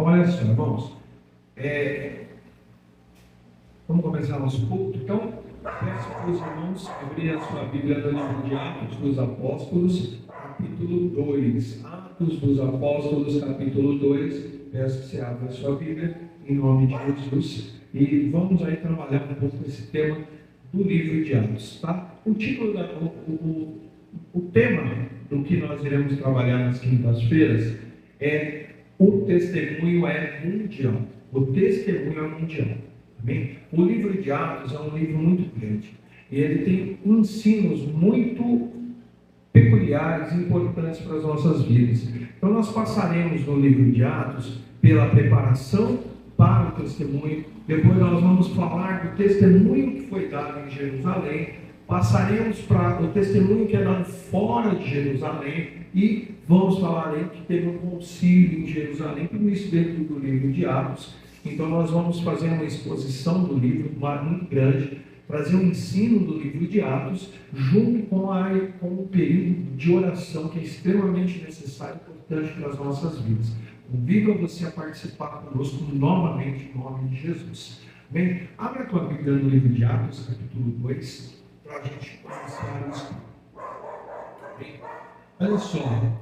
Então, olha só, irmãos. Vamos começar nosso culto. Então, peço para os irmãos abrir a sua Bíblia no livro de Atos dos Apóstolos, capítulo 2. Atos dos Apóstolos, capítulo 2. Peço que você abra a sua Bíblia, em nome de Jesus. E vamos aí trabalhar um pouco esse tema do livro de Atos, tá? O título, o tema do que nós iremos trabalhar nas quintas-feiras é o testemunho é mundial. O testemunho é mundial. Amém? O livro de Atos é um livro muito grande. E ele tem ensinos muito peculiares e importantes para as nossas vidas. Então nós passaremos no livro de Atos pela preparação para o testemunho. Depois nós vamos falar do testemunho que foi dado em Jerusalém. Passaremos para o testemunho que é dado fora de Jerusalém. E vamos falar aí que teve um concílio em Jerusalém, tudo isso dentro do livro de Atos. Então nós vamos fazer uma exposição do livro, muito grande, trazer um ensino do livro de Atos, junto com o período de oração, que é extremamente necessário e importante para as nossas vidas. Convido a você a participar conosco novamente, em nome de Jesus. Bem, abre a tua Bíblia no livro de Atos, capítulo 2, para a gente começar isso. Olha só,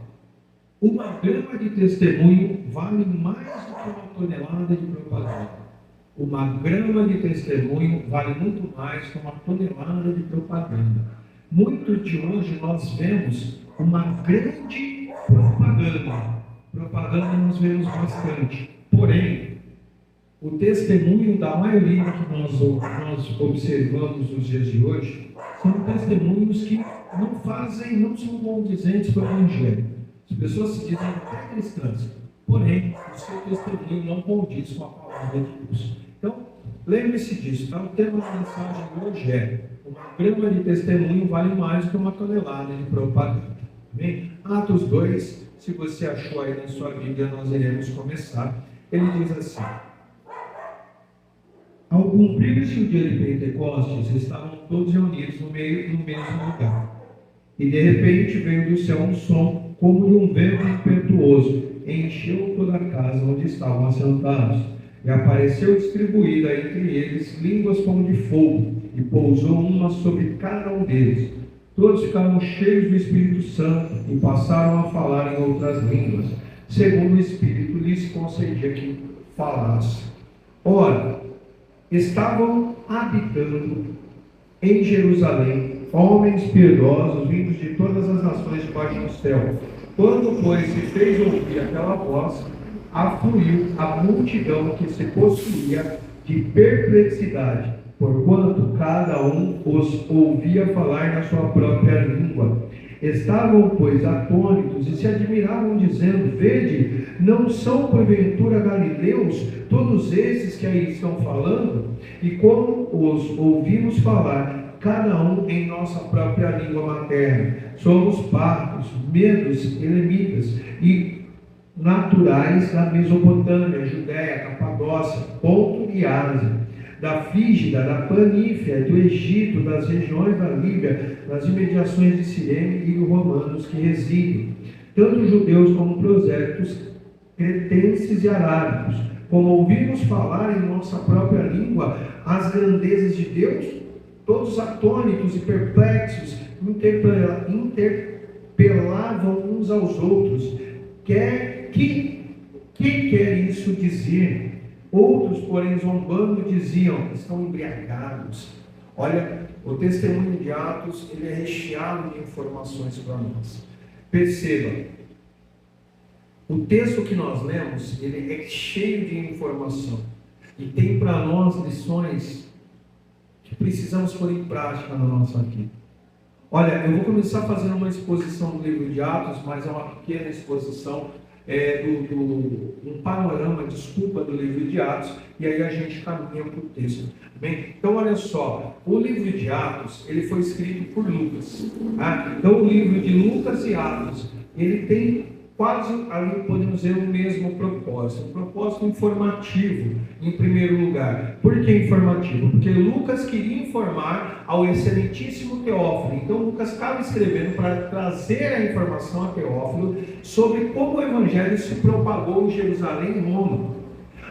uma grama de testemunho vale mais do que uma tonelada de propaganda. Uma grama de testemunho vale muito mais que uma tonelada de propaganda. Muito de hoje nós vemos uma grande propaganda. Propaganda nós vemos bastante. Porém, o testemunho da maioria que nós observamos nos dias de hoje são testemunhos que não são condizentes com o Evangelho. As pessoas se dizem até cristãs, porém, o seu testemunho não condiz com a palavra de Deus. Então, lembre-se disso, tá? O tema da mensagem de hoje é: uma grama de testemunho vale mais que uma tonelada de propaganda. Amém? Atos 2, se você achou aí na sua Bíblia, nós iremos começar. Ele diz assim: ao cumprir-se o dia de Pentecostes, estavam todos reunidos no mesmo lugar. E de repente veio do céu um som, como de um vento impetuoso, encheu toda a casa onde estavam assentados. E apareceu distribuída entre eles línguas como de fogo, e pousou uma sobre cada um deles. Todos ficaram cheios do Espírito Santo, e passaram a falar em outras línguas, segundo o Espírito lhes concedia que falasse. Ora, estavam habitando em Jerusalém homens piedosos, vindos de todas as nações debaixo do céu. Quando, pois, se fez ouvir aquela voz, afluiu a multidão que se possuía de perplexidade, porquanto cada um os ouvia falar na sua própria língua. Estavam, pois, atônitos e se admiravam, dizendo: vede, não são porventura galileus todos esses que aí estão falando? E como os ouvimos falar, cada um em nossa própria língua materna, somos partos, medos, elamitas e naturais da Mesopotâmia, Judéia, Capadócia, Ponto e Ásia, da Frígida, da Panífia, do Egito, das regiões da Líbia, das imediações de Cirene e romanos que residem, tanto judeus como prosélitos, cretenses e arábicos. Como ouvimos falar em nossa própria língua as grandezas de Deus, todos atônitos e perplexos interpelavam uns aos outros: que quer isso dizer? Outros, porém, zombando, diziam: estão embriagados. Olha, o testemunho de Atos, ele é recheado de informações para nós. Perceba, o texto que nós lemos, ele é cheio de informação. E tem para nós lições que precisamos pôr em prática na nossa vida. Olha, eu vou começar fazendo uma exposição do livro de Atos, mas é uma pequena exposição, um panorama, do livro de Atos, e aí a gente caminha para o texto. Bem, então olha só, o livro de Atos, ele foi escrito por Lucas. Tá? Então o livro de Lucas e Atos, ele tem quase ali podemos dizer o mesmo propósito, um propósito informativo em primeiro lugar. Por que informativo? Porque Lucas queria informar ao excelentíssimo Teófilo. Então Lucas estava escrevendo para trazer a informação a Teófilo sobre como o evangelho se propagou em Jerusalém e Roma.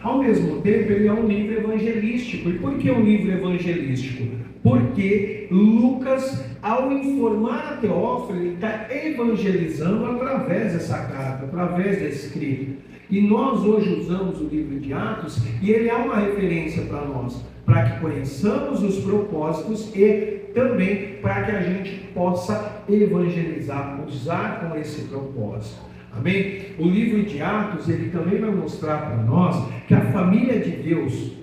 Ao mesmo tempo, ele é um livro evangelístico. E por que um livro evangelístico? Porque Lucas, ao informar a Teófilo, ele está evangelizando através dessa carta, através desse escrito. E nós hoje usamos o livro de Atos, e ele é uma referência para nós, para que conheçamos os propósitos e também para que a gente possa evangelizar, usar com esse propósito. Amém? O livro de Atos, ele também vai mostrar para nós que a família de Deus,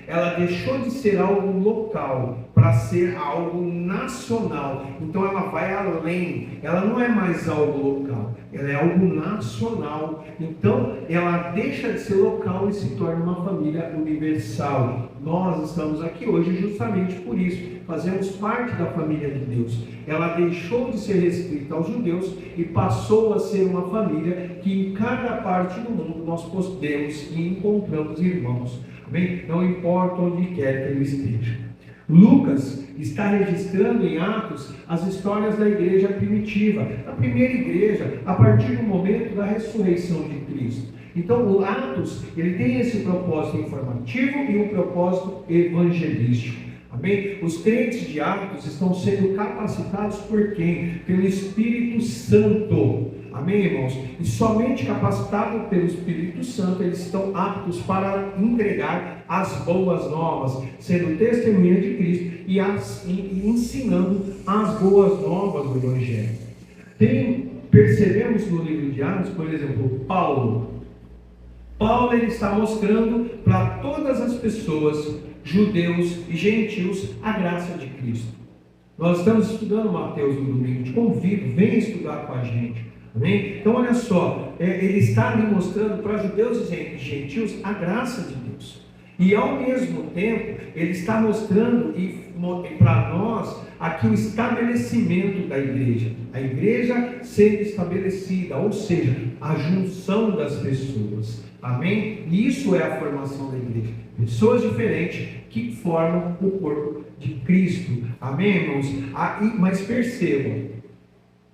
ela deixou de ser algo local para ser algo nacional. Então ela vai além, ela não é mais algo local, ela é algo nacional. Então ela deixa de ser local e se torna uma família universal. Nós estamos aqui hoje justamente por isso, fazemos parte da família de Deus. Ela deixou de ser restrita aos judeus e passou a ser uma família que em cada parte do mundo nós podemos e encontramos irmãos. Amém? Não importa onde quer que ele esteja. Lucas está registrando em Atos as histórias da igreja primitiva, a primeira igreja, a partir do momento da ressurreição de Cristo. Então o Atos, ele tem esse propósito informativo e um propósito evangelístico. Amém? Os crentes de Atos estão sendo capacitados por quem? Pelo Espírito Santo. Amém, irmãos? E somente capacitados pelo Espírito Santo, eles estão aptos para entregar as boas novas, sendo testemunha de Cristo e ensinando as boas novas do Evangelho. Percebemos no livro de Atos, por exemplo, Paulo, ele está mostrando para todas as pessoas, judeus e gentios, a graça de Cristo. Nós estamos estudando Mateus no domingo, te convido, venha estudar com a gente. Amém? Então olha só, ele está ali mostrando para judeus e gentios a graça de Deus. E ao mesmo tempo, ele está mostrando para nós aqui o estabelecimento da igreja. A igreja sendo estabelecida, ou seja, a junção das pessoas. Amém? Isso é a formação da igreja. Pessoas diferentes que formam o corpo de Cristo. Amém, irmãos? Mas percebam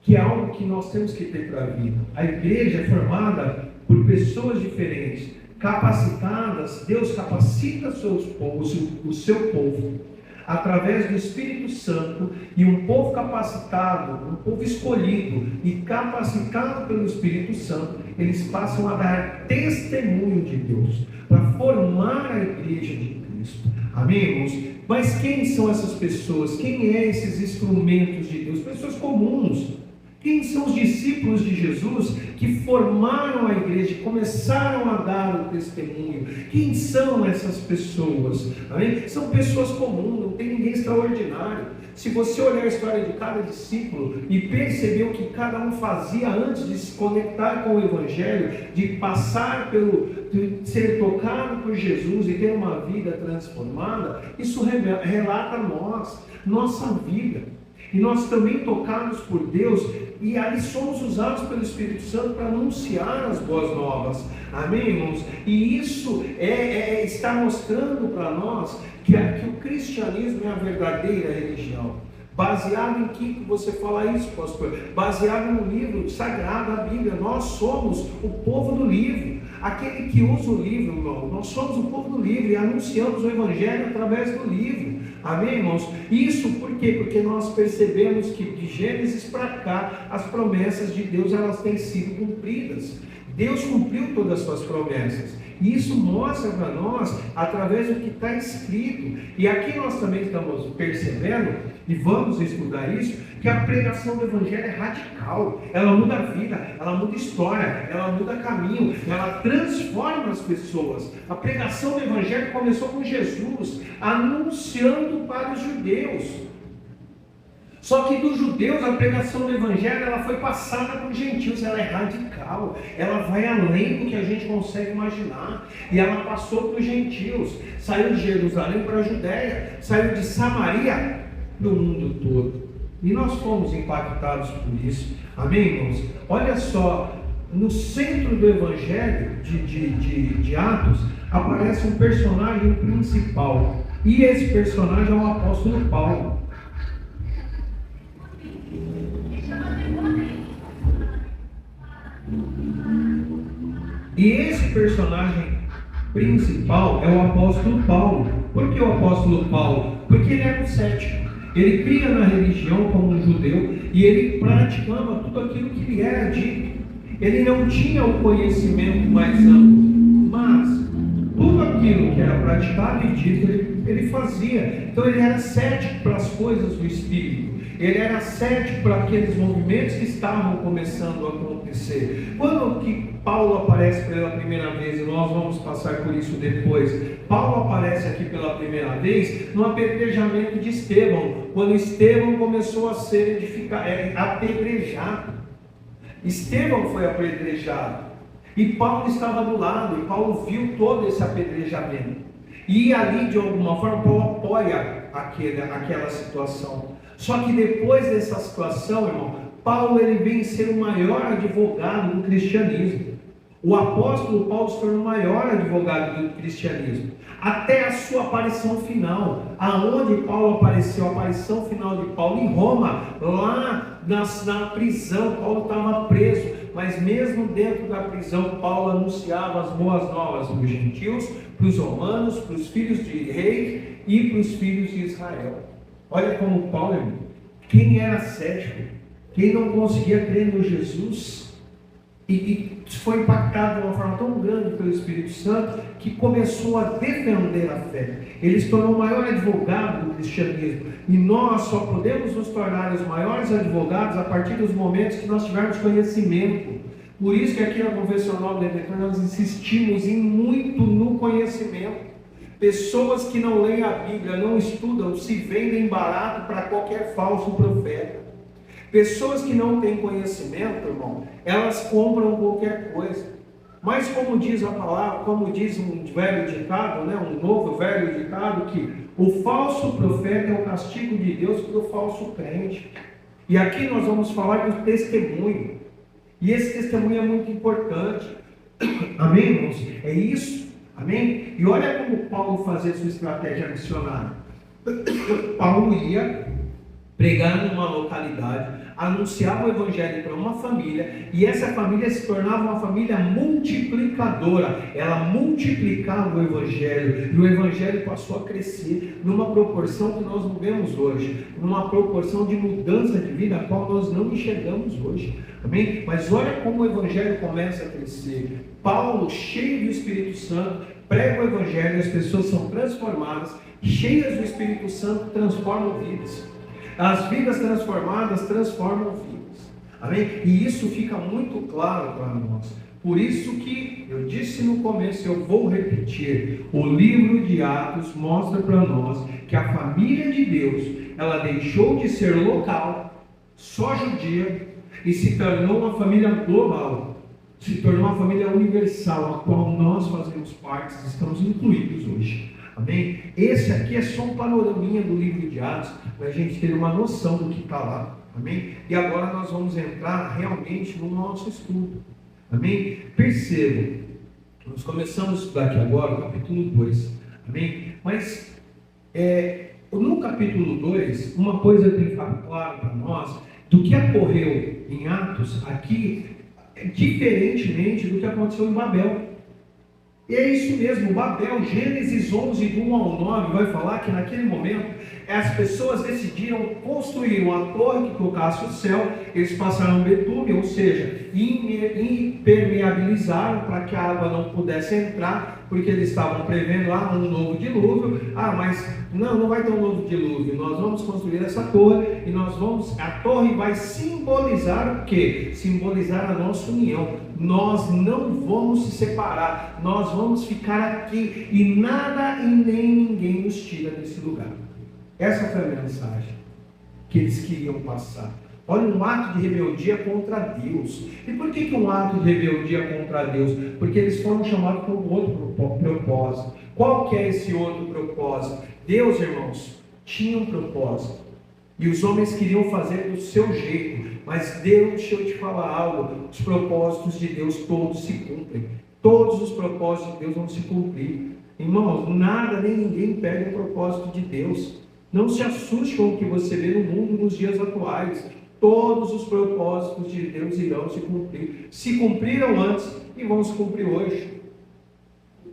que é algo que nós temos que ter para a vida. A igreja é formada por pessoas diferentes, capacitadas. Deus capacita o seu povo através do Espírito Santo, e um povo capacitado, um povo escolhido e capacitado pelo Espírito Santo, eles passam a dar testemunho de Deus, para formar a igreja de Cristo. Amém, irmãos? Mas quem são essas pessoas? Quem é esses instrumentos de Deus? Pessoas comuns. Quem são os discípulos de Jesus que formaram a igreja, começaram a dar o testemunho? Quem são essas pessoas? Amém? São pessoas comuns, não tem ninguém extraordinário. Se você olhar a história de cada discípulo e perceber o que cada um fazia antes de se conectar com o Evangelho, de passar de ser tocado por Jesus e ter uma vida transformada, isso relata a nós, nossa vida. E nós também tocados por Deus, e ali somos usados pelo Espírito Santo para anunciar as boas novas. Amém, irmãos? E isso está mostrando para nós que o cristianismo é a verdadeira religião. Baseado em que você fala isso, pastor? Baseado no livro sagrado, a Bíblia. Nós somos o povo do livro. Aquele que usa o livro, irmão. Nós somos o povo do livro e anunciamos o Evangelho através do livro. Amém, irmãos? Isso por quê? Porque nós percebemos que de Gênesis para cá, as promessas de Deus, elas têm sido cumpridas. Deus cumpriu todas as suas promessas. E isso mostra para nós, através do que está escrito. E aqui nós também estamos percebendo, e vamos estudar isso, que a pregação do Evangelho é radical. Ela muda a vida, ela muda a história, ela muda caminho, ela transforma as pessoas. A pregação do Evangelho começou com Jesus, anunciando para os judeus. Só que dos judeus, a pregação do Evangelho, ela foi passada para os gentios, ela é radical, ela vai além do que a gente consegue imaginar, e ela passou para os gentios, saiu de Jerusalém para a Judéia, saiu de Samaria para o mundo todo, e nós fomos impactados por isso. Amém, irmãos? Olha só, no centro do Evangelho de Atos, aparece um personagem principal. E esse personagem é o apóstolo Paulo. E esse personagem principal é o apóstolo Paulo. Por que o apóstolo Paulo? Porque ele era um cético. Ele cria na religião como um judeu e ele praticava tudo aquilo que lhe era dito. Ele não tinha o conhecimento mais amplo, mas tudo aquilo que era praticado e dito, ele fazia. Então ele era cético para as coisas do Espírito. Ele era cético para aqueles movimentos que estavam começando a acontecer. Quando que Paulo aparece pela primeira vez, e nós vamos passar por isso depois, Paulo aparece aqui pela primeira vez no apedrejamento de Estevão, quando Estevão começou a ser apedrejado. Estevão foi apedrejado, e Paulo estava do lado, e Paulo viu todo esse apedrejamento, e ali de alguma forma Paulo apoia aquela situação. Só que depois dessa situação, irmão, Paulo ele vem ser o maior advogado do cristianismo. O apóstolo Paulo se tornou o maior advogado do cristianismo, até a sua aparição final. Aonde Paulo apareceu? A aparição final de Paulo em Roma, lá na prisão. Paulo estava preso, mas mesmo dentro da prisão, Paulo anunciava as boas novas para os gentios, para os romanos, para os filhos de rei e para os filhos de Israel. Olha como Paulo, irmão, quem era cético, quem não conseguia crer no Jesus, e foi impactado de uma forma tão grande pelo Espírito Santo, que começou a defender a fé. Ele se tornou o maior advogado do cristianismo, e nós só podemos nos tornar os maiores advogados a partir dos momentos que nós tivermos conhecimento. Por isso que aqui na Convencional do Redentor nós insistimos muito no conhecimento. Pessoas que não leem a Bíblia, não estudam, se vendem barato para qualquer falso profeta. Pessoas que não têm conhecimento, irmão, elas compram qualquer coisa. Mas como diz a palavra, como diz um velho ditado, um novo velho ditado, que o falso profeta é o castigo de Deus para o falso crente. E aqui nós vamos falar do testemunho. E esse testemunho é muito importante. Amém, irmãos? É isso. Amém? E olha como Paulo fazia sua estratégia missionária. Paulo ia pregar numa localidade, anunciava o evangelho para uma família, e essa família se tornava uma família multiplicadora. Ela multiplicava o evangelho, e o evangelho passou a crescer numa proporção que nós não vemos hoje, numa proporção de mudança de vida a qual nós não enxergamos hoje. Amém? Mas olha como o evangelho começa a crescer. Paulo, cheio do Espírito Santo, prega o evangelho, e as pessoas são transformadas, cheias do Espírito Santo, transformam vidas. As vidas transformadas transformam vidas. Amém? E isso fica muito claro para nós. Por isso que eu disse no começo, eu vou repetir, o livro de Atos mostra para nós que a família de Deus, ela deixou de ser local, só judia, e se tornou uma família global. Se tornou uma família universal, a qual nós fazemos parte, estamos incluídos hoje. Amém? Esse aqui é só um panoraminha do livro de Atos, para a gente ter uma noção do que está lá. Amém? E agora nós vamos entrar realmente no nosso estudo. Amém? Percebam, nós começamos a estudar aqui agora o capítulo 2. Amém? Mas, no capítulo 2, uma coisa tem ficado claro para nós, do que ocorreu em Atos aqui, diferentemente do que aconteceu em Babel. E é isso mesmo, Babel, Gênesis 11, do 1 ao 9, vai falar que naquele momento as pessoas decidiram construir uma torre que tocasse o céu. Eles passaram betume, ou seja, impermeabilizaram para que a água não pudesse entrar, porque eles estavam prevendo um novo dilúvio. Mas não vai ter um novo dilúvio, nós vamos construir essa torre, e a torre vai simbolizar o quê? Simbolizar a nossa união. Nós não vamos se separar, nós vamos ficar aqui, e nada e nem ninguém nos tira desse lugar. Essa foi a mensagem que eles queriam passar. Olha, um ato de rebeldia contra Deus. E por que um ato de rebeldia contra Deus? Porque eles foram chamados para um outro propósito. Qual que é esse outro propósito? Deus, irmãos, tinha um propósito. E os homens queriam fazer do seu jeito. Mas Deus, deixa eu te falar algo, os propósitos de Deus todos se cumprem. Todos os propósitos de Deus vão se cumprir. Irmãos, nada nem ninguém perde o propósito de Deus. Não se assuste com o que você vê no mundo nos dias atuais. Todos os propósitos de Deus irão se cumprir. Se cumpriram antes e vão se cumprir hoje.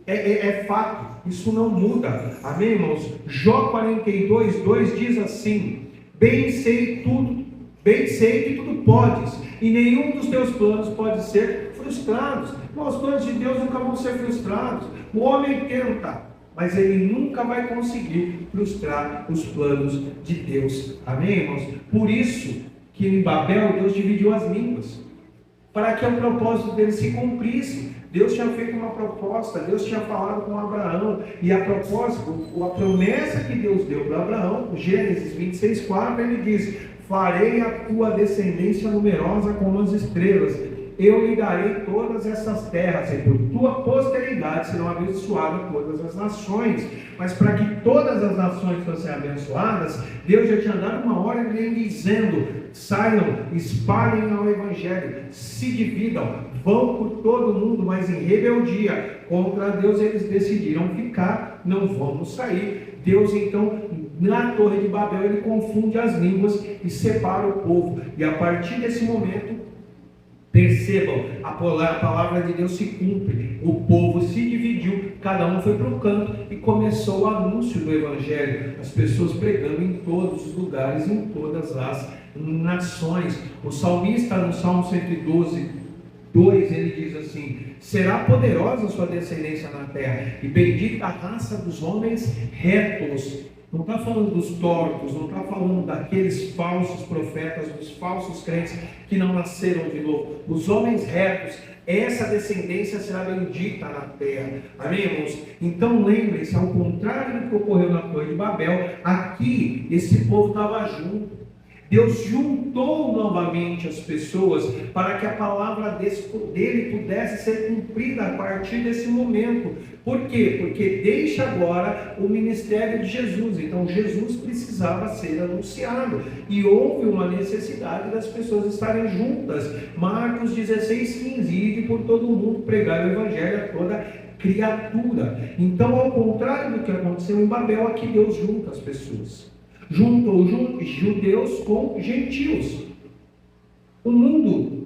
É fato, isso não muda. Amém, irmãos? Jó 42, 2 diz assim: bem sei que tudo podes, e nenhum dos teus planos pode ser frustrados. Os planos de Deus nunca vão ser frustrados. O homem tenta, mas ele nunca vai conseguir frustrar os planos de Deus. Amém, irmãos? Por isso que em Babel Deus dividiu as línguas, para que o propósito dele se cumprisse. Deus tinha feito uma proposta, Deus tinha falado com Abraão, e a promessa que Deus deu para Abraão, Gênesis 26:4, ele diz: farei a tua descendência numerosa como as estrelas, eu lhe darei todas essas terras, e por tua posteridade serão abençoadas todas as nações. Mas para que todas as nações fossem abençoadas, Deus já tinha dado uma ordem dizendo: saiam, espalhem ao Evangelho, se dividam, vão por todo o mundo, mas em rebeldia contra Deus eles decidiram ficar, não vamos sair. Deus então, na Torre de Babel, ele confunde as línguas e separa o povo, e a partir desse momento, percebam, a palavra de Deus se cumpre. O povo se dividiu, cada um foi para um canto e começou o anúncio do Evangelho. As pessoas pregando em todos os lugares, em todas as nações. O salmista, no Salmo 112, 2, ele diz assim: será poderosa a sua descendência na terra, e bendita a raça dos homens retos. Não está falando dos tortos, não está falando daqueles falsos profetas, dos falsos crentes que não nasceram de novo. Os homens retos, essa descendência será bendita na terra. Amém, irmãos? Então lembrem-se, ao contrário do que ocorreu na Torre de Babel, aqui esse povo estava junto. Deus juntou novamente as pessoas para que a palavra dele pudesse ser cumprida a partir desse momento. Por quê? Porque deixa agora o ministério de Jesus. Então Jesus precisava ser anunciado e houve uma necessidade das pessoas estarem juntas. Marcos 16:15: ide por todo o mundo pregar o evangelho a toda criatura. Então, ao contrário do que aconteceu em Babel, aqui Deus junta as pessoas. Juntou judeus com gentios. O mundo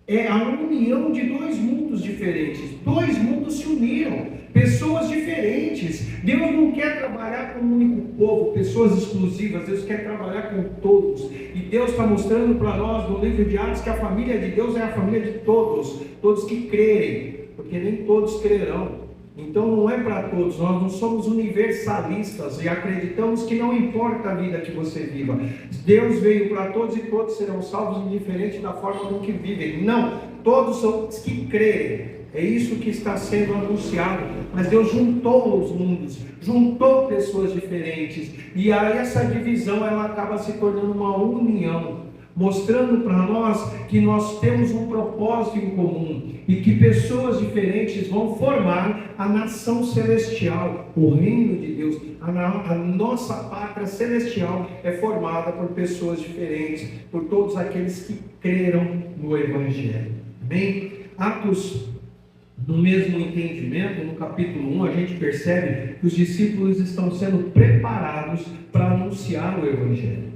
é a união de dois mundos diferentes. Dois mundos se uniram, pessoas diferentes. Deus não quer trabalhar com um único povo, pessoas exclusivas. Deus quer trabalhar com todos. E Deus está mostrando para nós no livro de Atos que a família de Deus é a família de todos, todos que crerem, porque nem todos crerão. Então não é para todos, nós não somos universalistas e acreditamos que não importa a vida que você viva. Deus veio para todos e todos serão salvos, indiferente da forma com que vivem. Não, todos são os que crerem. É isso que está sendo anunciado. Mas Deus juntou os mundos, juntou pessoas diferentes, e aí essa divisão ela acaba se tornando uma união, mostrando para nós que nós temos um propósito em comum e que pessoas diferentes vão formar a nação celestial, o reino de Deus. A nossa pátria celestial é formada por pessoas diferentes, por todos aqueles que creram no Evangelho. Bem, Atos, no mesmo entendimento, no capítulo 1, a gente percebe que os discípulos estão sendo preparados para anunciar o Evangelho.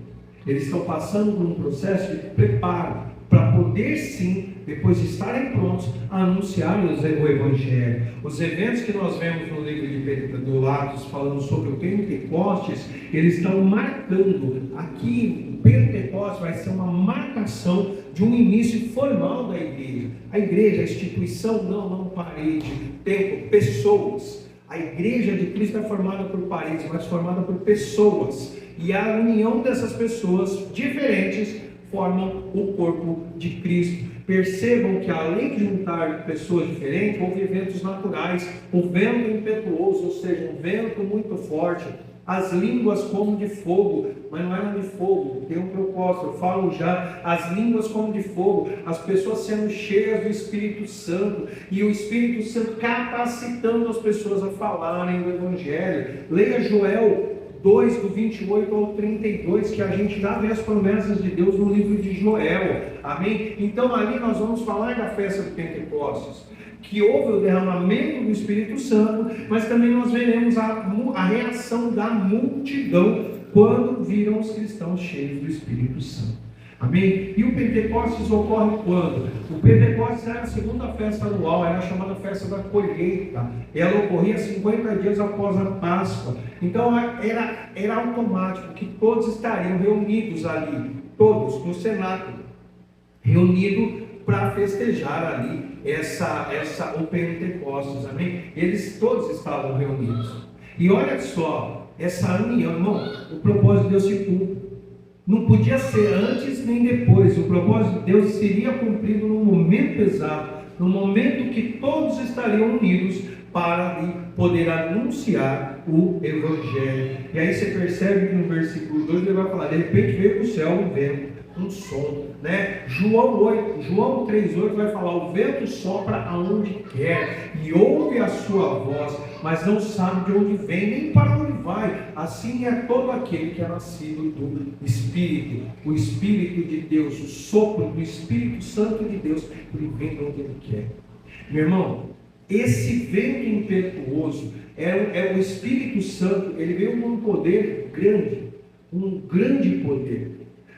Eles estão passando por um processo de preparo para poder sim, depois de estarem prontos, anunciar o Evangelho. Os eventos que nós vemos no livro de Atos falando sobre o Pentecostes, eles estão marcando. Aqui, o Pentecostes vai ser uma marcação de um início formal da igreja. A igreja, a instituição, não parede, templo, pessoas. A igreja de Cristo é formada por paredes, mas formada por pessoas. E a união dessas pessoas diferentes formam o corpo de Cristo. Percebam que além de juntar pessoas diferentes, houve eventos naturais, o vento impetuoso, ou seja, um vento muito forte, as línguas como de fogo, mas não eram de fogo, tem um propósito, eu falo já, as línguas como de fogo, as pessoas sendo cheias do Espírito Santo, e o Espírito Santo capacitando as pessoas a falarem do Evangelho. Leia Joel 2, do 28 ao 32, que a gente já vê as promessas de Deus no livro de Joel, amém? Então ali nós vamos falar da festa do Pentecostes, que houve o derramamento do Espírito Santo, mas também nós veremos a reação da multidão quando viram os cristãos cheios do Espírito Santo. Amém? E o Pentecostes ocorre quando? O Pentecostes era a segunda festa anual, era chamada festa da colheita. Ela ocorria 50 dias após a Páscoa. Então era automático que todos estariam reunidos ali, todos no cenáculo, reunidos para festejar ali o Pentecostes. Amém? Eles todos estavam reunidos. E olha só, essa união, irmão, o propósito de Deus se cumpre. Não podia ser antes nem depois. O propósito de Deus seria cumprido no momento exato, no momento que todos estariam unidos para poder anunciar o Evangelho. E aí você percebe que no versículo 2 ele vai falar: de repente veio do céu um vento, um som, né? João 3,8 vai falar: o vento sopra aonde quer e ouve a sua voz, mas não sabe de onde vem nem para onde vai. Assim é todo aquele que é nascido do Espírito. O Espírito de Deus, o sopro do Espírito Santo de Deus, ele vem de onde ele quer. Meu irmão, esse vento impetuoso é o Espírito Santo. Ele veio com um poder grande, um grande poder.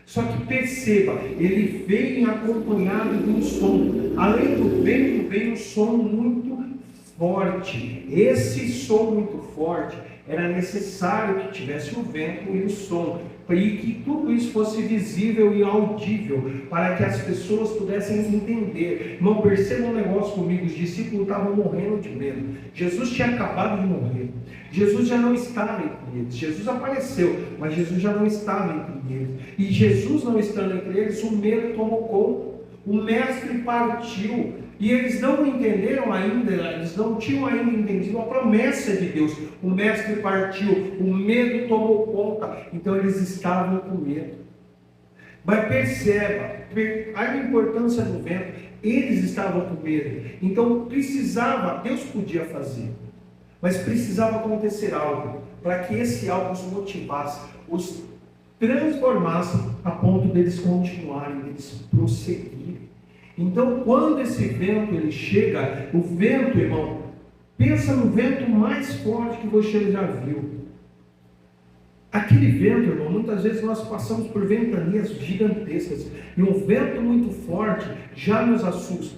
Só que perceba, ele veio acompanhado de um som. Além do vento, veio um som muito forte. Esse som muito forte, era necessário que tivesse o vento e o som, e que tudo isso fosse visível e audível, para que as pessoas pudessem entender. Irmão, perceba um negócio comigo: os discípulos estavam morrendo de medo. Jesus tinha acabado de morrer. Jesus já não estava entre eles. Jesus apareceu, mas Jesus já não estava entre eles. E Jesus não estando entre eles, o medo tomou conta. O mestre partiu. E eles não entenderam ainda, eles não tinham ainda entendido a promessa de Deus. O mestre partiu, o medo tomou conta. Então eles estavam com medo. Mas perceba a importância do vento. Eles estavam com medo. Então precisava, Deus podia fazer, mas precisava acontecer algo, para que esse algo os motivasse, os transformasse a ponto deles continuarem, deles prosseguirem. Então, quando esse vento ele chega, o vento, irmão, pensa no vento mais forte que você já viu. Aquele vento, irmão, muitas vezes nós passamos por ventanias gigantescas, e um vento muito forte já nos assusta.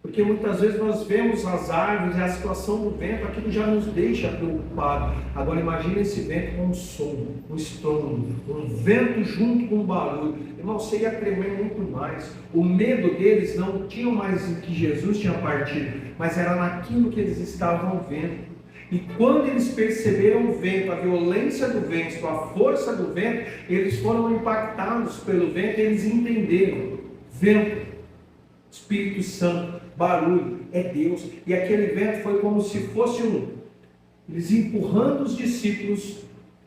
Porque muitas vezes nós vemos as árvores e a situação do vento, aquilo já nos deixa preocupados. Agora imagine esse vento com um som, um estrondo, um vento junto com um barulho. Irmão, você ia tremer muito mais. O medo deles não tinha mais em que Jesus tinha partido, mas era naquilo que eles estavam vendo. E quando eles perceberam o vento, a violência do vento, a força do vento, eles foram impactados pelo vento e eles entenderam: vento, Espírito Santo, barulho, é Deus. E aquele vento foi como se fosse eles empurrando os discípulos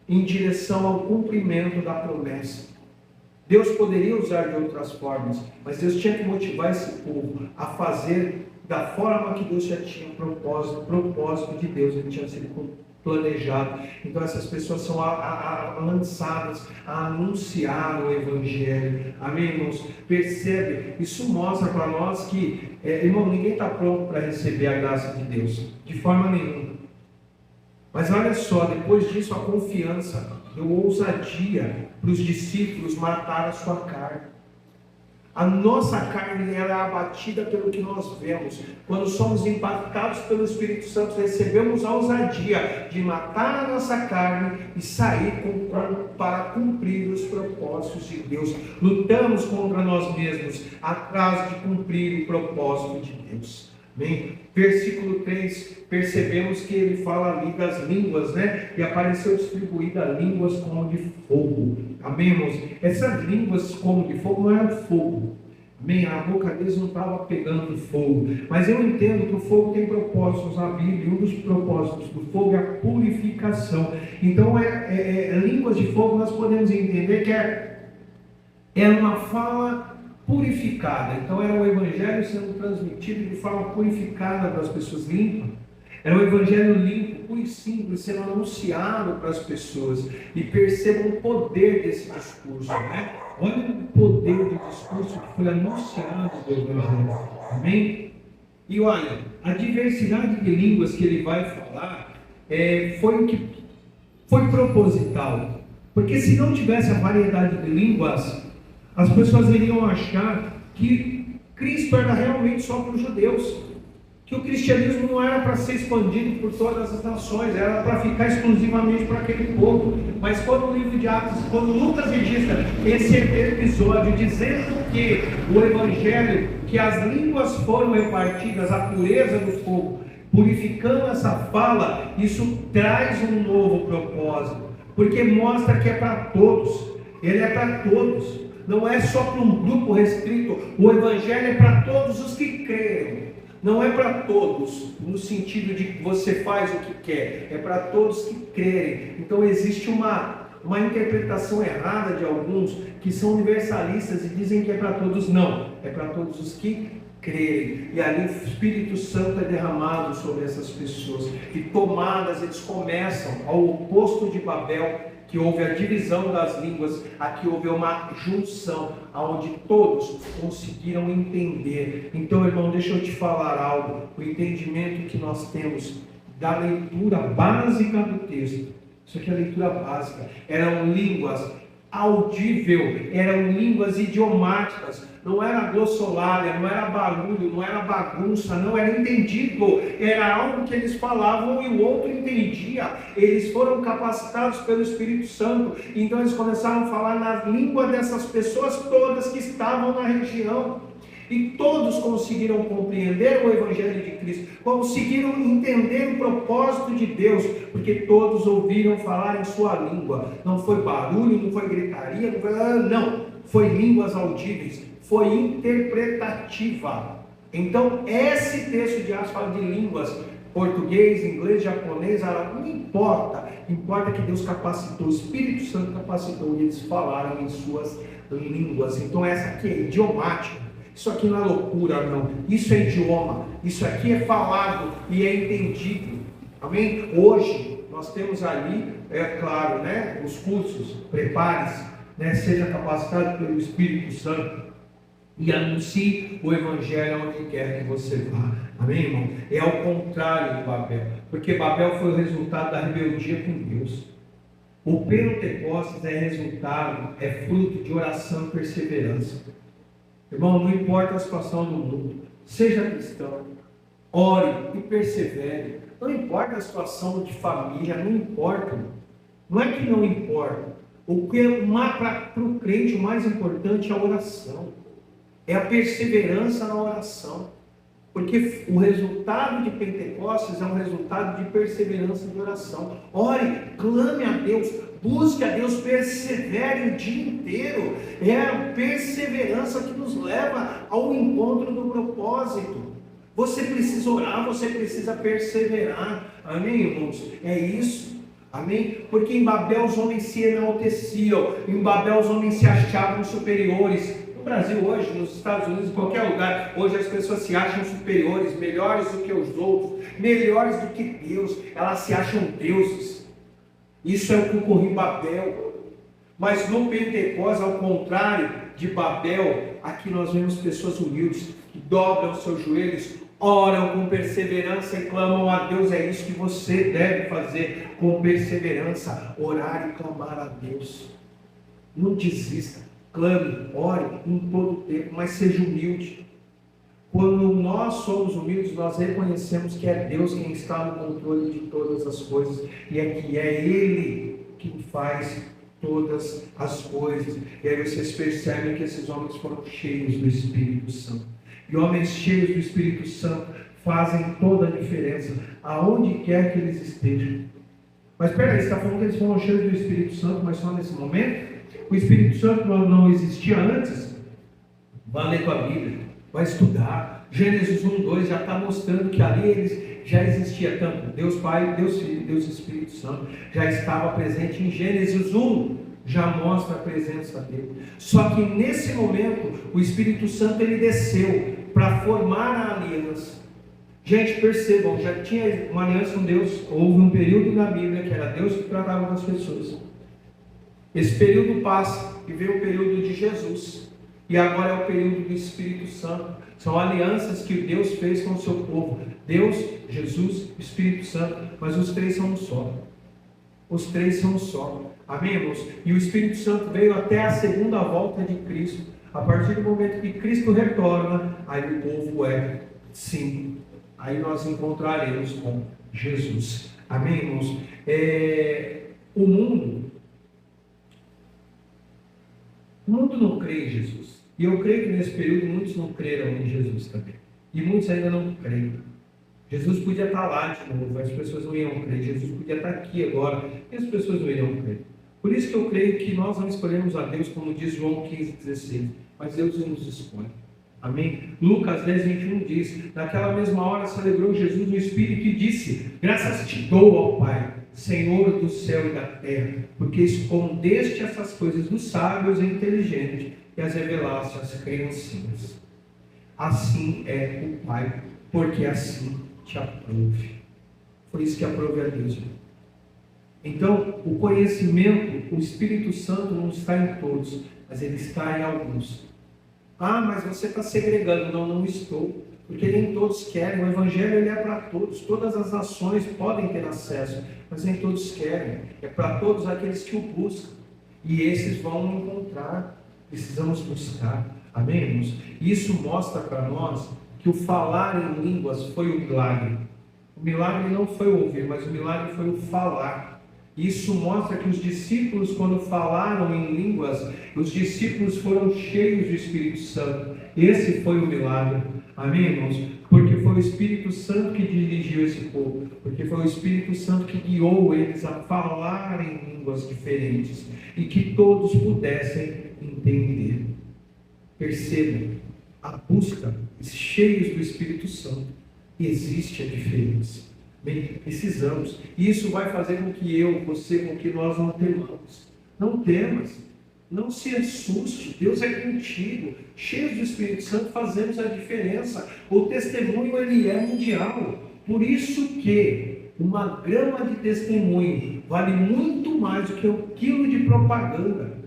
em direção ao cumprimento da promessa. Deus poderia usar de outras formas, mas Deus tinha que motivar esse povo a fazer da forma que Deus já tinha um propósito. O propósito de Deus, ele tinha sido planejado. Então essas pessoas são lançadas a anunciar o Evangelho. Amém, irmãos? Percebe? Isso mostra para nós que, irmão, ninguém está pronto para receber a graça de Deus, de forma nenhuma. Mas olha só, depois disso a confiança deu ousadia para os discípulos matar a sua carne. A nossa carne era abatida pelo que nós vemos. Quando somos impactados pelo Espírito Santo, recebemos a ousadia de matar a nossa carne e sair para cumprir os propósitos de Deus. Lutamos contra nós mesmos, atrás de cumprir o propósito de Deus. Amém? Versículo 3, percebemos que ele fala ali das línguas, né? E apareceu distribuída línguas como de fogo. Amém, irmãos? Essas línguas como de fogo não eram fogo. Amém? A boca deles não estava pegando fogo. Mas eu entendo que o fogo tem propósitos na Bíblia. E um dos propósitos do fogo é a purificação. Então, línguas de fogo nós podemos entender que é uma fala purificada. Então era o Evangelho sendo transmitido de forma purificada para as pessoas limpas. Era um evangelho limpo, puro e simples, sendo anunciado para as pessoas. E percebam o poder desse discurso, né? Olha o poder do discurso que foi anunciado do evangelho. Amém? E olha, a diversidade de línguas que ele vai falar foi proposital. Porque se não tivesse a variedade de línguas, as pessoas iriam achar que Cristo era realmente só para os judeus. Que o cristianismo não era para ser expandido por todas as nações, era para ficar exclusivamente para aquele povo. Mas quando o livro de Atos, quando Lucas registra esse episódio dizendo que o evangelho, que as línguas foram repartidas, a pureza do fogo, purificando essa fala, isso traz um novo propósito, porque mostra que é para todos, ele é para todos, não é só para um grupo restrito, o evangelho é para todos os que creem. Não é para todos, no sentido de que você faz o que quer, é para todos que crerem. Então existe uma interpretação errada de alguns que são universalistas e dizem que é para todos. Não, é para todos os que crerem. E ali o Espírito Santo é derramado sobre essas pessoas. E tomadas, eles começam ao oposto de Babel, que houve a divisão das línguas, aqui houve uma junção, onde todos conseguiram entender. Então, irmão, deixa eu te falar algo. O entendimento que nós temos da leitura básica do texto, isso aqui é a leitura básica, eram línguas audível, eram línguas idiomáticas, não era glossolalia, não era barulho, não era bagunça, não era entendido, era algo que eles falavam e o outro entendia. Eles foram capacitados pelo Espírito Santo, então eles começaram a falar na língua dessas pessoas todas que estavam na região. E todos conseguiram compreender o Evangelho de Cristo, conseguiram entender o propósito de Deus, porque todos ouviram falar em sua língua. Não foi barulho, não foi gritaria, foi línguas audíveis, foi interpretativa. Então, esse texto de Atos fala de línguas, português, inglês, japonês, árabe, não importa. Importa que Deus capacitou, o Espírito Santo capacitou e eles falaram em suas línguas. Então, essa aqui é idiomática. Isso aqui não é loucura, não. Isso é idioma. Isso aqui é falado e é entendido. Amém? Hoje, nós temos ali, é claro, né, os cursos. Prepare-se, né, seja capacitado pelo Espírito Santo e anuncie o Evangelho onde quer que você vá. Amém, irmão? É ao contrário de Babel. Porque Babel foi o resultado da rebeldia com Deus. O Pentecostes é resultado, é fruto de oração e perseverança. Irmão, não importa a situação do mundo, seja cristão, ore e persevere. Não importa a situação de família, não importa. Não é que não importa. O que para o crente o mais importante é a oração. É a perseverança na oração. Porque o resultado de Pentecostes é um resultado de perseverança de oração. Ore, clame a Deus, busque a Deus, persevere o dia inteiro. É a perseverança que nos leva ao encontro do propósito. Você precisa orar, você precisa perseverar. Amém, irmãos? É isso. Amém? Porque em Babel os homens se enalteciam, em Babel os homens se achavam superiores. No Brasil hoje, nos Estados Unidos, em qualquer lugar, hoje as pessoas se acham superiores, melhores do que os outros, melhores do que Deus, elas se acham deuses. Isso é o que ocorreu em Babel. Mas no Pentecostes, ao contrário de Babel, aqui nós vemos pessoas humildes que dobram seus joelhos, oram com perseverança e clamam a Deus. É isso que você deve fazer com perseverança, orar e clamar a Deus. Não desista. Clame, ore em todo o tempo, mas seja humilde. Quando nós somos humildes, nós reconhecemos que é Deus quem está no controle de todas as coisas, e é que é Ele quem faz todas as coisas. E aí vocês percebem que esses homens foram cheios do Espírito Santo. E homens cheios do Espírito Santo fazem toda a diferença, aonde quer que eles estejam. Mas espera aí, você está falando que eles foram cheios do Espírito Santo, mas só nesse momento? O Espírito Santo não existia antes? Vai ler com a Bíblia, vai estudar. Gênesis 1, 2 já está mostrando que ali eles já existia tanto Deus Pai, Deus Filho, Deus Espírito Santo. Já estava presente em Gênesis 1, já mostra a presença dele. Só que nesse momento, o Espírito Santo ele desceu para formar a aliança. Gente, percebam, já tinha uma aliança com Deus. Houve um período na Bíblia que era Deus que tratava com as pessoas. Esse período passa e veio o período de Jesus. E agora é o período do Espírito Santo. São alianças que Deus fez com o seu povo. Deus, Jesus, Espírito Santo. Mas os três são um só. Os três são um só. Amém, irmãos? E o Espírito Santo veio até a segunda volta de Cristo. A partir do momento que Cristo retorna, aí o povo é sim. Aí nós encontraremos com Jesus. Amém, irmãos? O mundo não crê em Jesus. E eu creio que nesse período muitos não creram em Jesus também. E muitos ainda não creem. Jesus podia estar lá de novo, as pessoas não iam crer. Jesus podia estar aqui agora, e as pessoas não iriam crer. Por isso que eu creio que nós não escolhemos a Deus, como diz João 15,16, mas Deus nos escolhe. Amém? Lucas 10:21 diz: naquela mesma hora se alegrou Jesus no Espírito e disse: graças te dou, ó Pai, Senhor do céu e da terra, porque escondeste essas coisas dos sábios e inteligentes e as revelaste às criancinhas. Assim é o Pai, porque assim te aprove. Foi isso que aprove a Deus. Então, o conhecimento, o Espírito Santo não está em todos, mas ele está em alguns. Ah, mas você está segregando. Não estou. Porque nem todos querem. O Evangelho ele é para todos. Todas as nações podem ter acesso, mas nem todos querem. É para todos aqueles que o buscam. E esses vão encontrar. Precisamos buscar. Amém, irmãos? Isso mostra para nós que o falar em línguas foi o milagre. O milagre não foi o ouvir, mas o milagre foi o falar. Isso mostra que os discípulos, quando falaram em línguas, os discípulos foram cheios do Espírito Santo. Esse foi o milagre. Amém, irmãos? Porque foi o Espírito Santo que dirigiu esse povo. Porque foi o Espírito Santo que guiou eles a falar em línguas diferentes. E que todos pudessem entender. Percebam, a busca, cheios do Espírito Santo, existe a diferença. Bem, precisamos. E isso vai fazer com que você, com que nós não temamos. Não temas. Não se assuste. Deus é contigo. Cheios do Espírito Santo fazemos a diferença. O testemunho ele é mundial. Por isso que uma grama de testemunho vale muito mais do que um quilo de propaganda.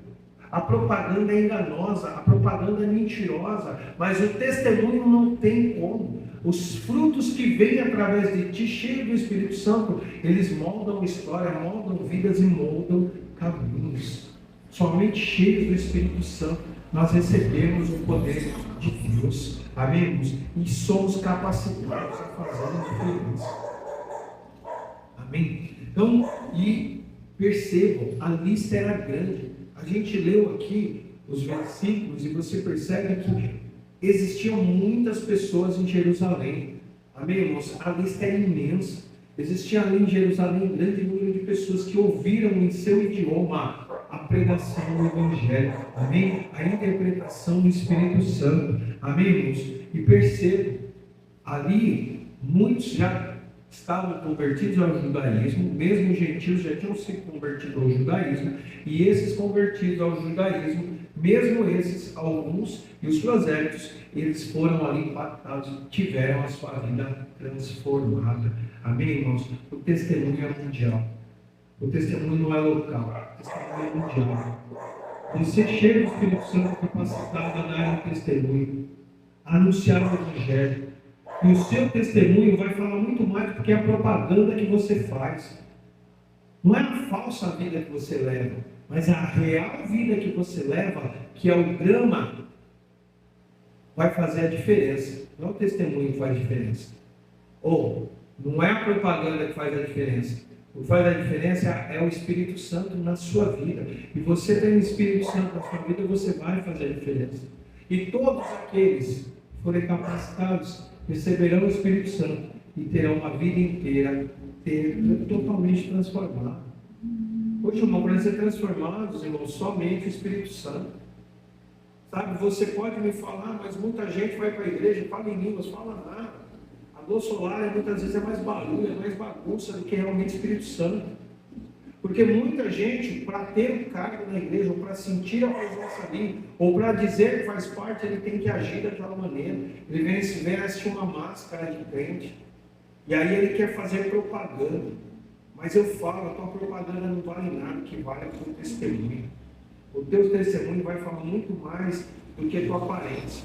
A propaganda é enganosa, a propaganda é mentirosa, mas o testemunho não tem como. Os frutos que vêm através de ti, cheio do Espírito Santo, eles moldam história, moldam vidas e moldam caminhos. Somente cheios do Espírito Santo nós recebemos o poder de Deus. Amém? E somos capacitados a fazer a diferença. Amém? Então, e percebam, a lista era grande. A gente leu aqui os versículos e você percebe que existiam muitas pessoas em Jerusalém. Amém, irmãos? A lista é imensa. Existia ali em Jerusalém um grande número de pessoas que ouviram em seu idioma a pregação do Evangelho. Amém? A interpretação do Espírito Santo. Amém, irmãos? E percebam, ali muitos já estavam convertidos ao judaísmo, mesmo os gentios já tinham se convertido ao judaísmo, e esses convertidos ao judaísmo, mesmo esses, alguns, e os prosélitos, eles foram ali impactados, tiveram a sua vida transformada. Amém, irmãos? O testemunho é mundial. O testemunho não é local, o testemunho é mundial. Você chega do Espírito Santo capacitado a dar um testemunho, a anunciar o Evangelho. E o seu testemunho vai falar muito mais do que a propaganda que você faz. Não é a falsa vida que você leva, mas a real vida que você leva, que é o grama, vai fazer a diferença. Não é o testemunho que faz a diferença. Ou, não é a propaganda que faz a diferença. O que faz a diferença é o Espírito Santo na sua vida. E você tem o Espírito Santo na sua vida, você vai fazer a diferença. E todos aqueles que forem capacitados receberão o Espírito Santo e terão uma vida inteira totalmente transformada. Hoje, irmão, para ser transformados, irmão, somente o Espírito Santo. Sabe, você pode me falar, mas muita gente vai para a igreja, fala em línguas, fala nada. A luz solar muitas vezes é mais barulho, é mais bagunça do que realmente o Espírito Santo. Porque muita gente, para ter um cargo na igreja, ou para sentir a presença ali, ou para dizer que faz parte, ele tem que agir daquela maneira. Ele veste uma máscara de crente. E aí ele quer fazer propaganda. Mas eu falo, a tua propaganda não vale nada, o que vale é o teu testemunho. O teu testemunho vai falar muito mais do que a tua aparência.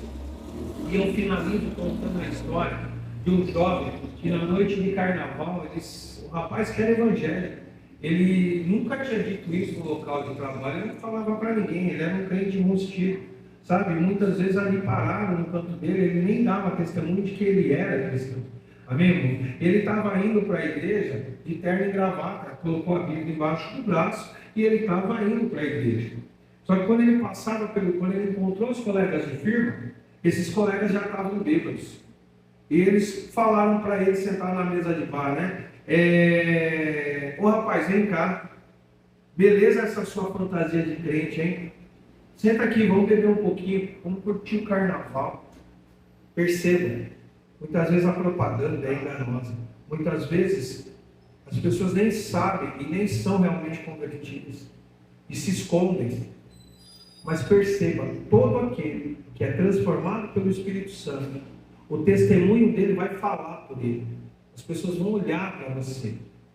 E eu finalizo contando a história de um jovem que na noite de carnaval, o rapaz que era evangélico, ele nunca tinha dito isso no local de trabalho, ele não falava para ninguém, ele era um crente enrustido, sabe? Muitas vezes ali pararam no canto dele, ele nem dava testemunho de que ele era cristão. Amém, irmão? Ele estava indo para a igreja de terno e gravata, colocou a Bíblia embaixo do braço e ele estava indo para a igreja. Só que quando ele passava quando ele encontrou os colegas de firma, esses colegas já estavam bêbados. E eles falaram para ele sentar na mesa de bar, né? Ô rapaz, vem cá. Beleza essa sua fantasia de crente, hein? Senta aqui, vamos beber um pouquinho, vamos curtir o carnaval. Perceba, muitas vezes a propaganda é enganosa. Muitas vezes as pessoas nem sabem e nem são realmente convertidas. E se escondem. Mas perceba, todo aquele que é transformado pelo Espírito Santo, o testemunho dele vai falar por ele. As pessoas vão olhar para você.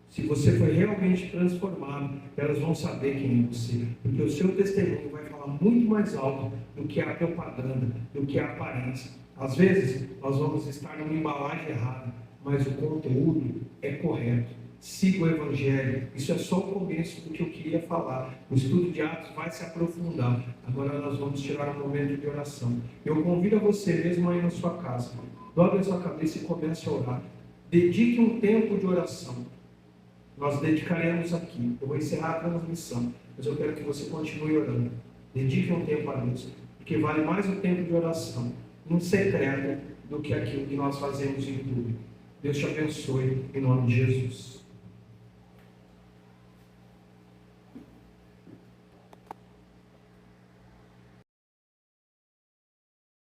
Se você foi realmente transformado, elas vão saber quem é você. Porque o seu testemunho vai falar muito mais alto do que a propaganda, do que a aparência. Às vezes, nós vamos estar numa embalagem errada, mas o conteúdo é correto. Siga o Evangelho. Isso é só o começo do que eu queria falar. O estudo de Atos vai se aprofundar. Agora nós vamos tirar um momento de oração. Eu convido a você mesmo aí na sua casa. Dobre a sua cabeça e comece a orar. Dedique um tempo de oração. Nós dedicaremos aqui. Eu vou encerrar a transmissão, mas eu quero que você continue orando. Dedique um tempo a Deus, porque vale mais o tempo de oração no secreto do que aquilo que nós fazemos em público. Deus te abençoe, em nome de Jesus.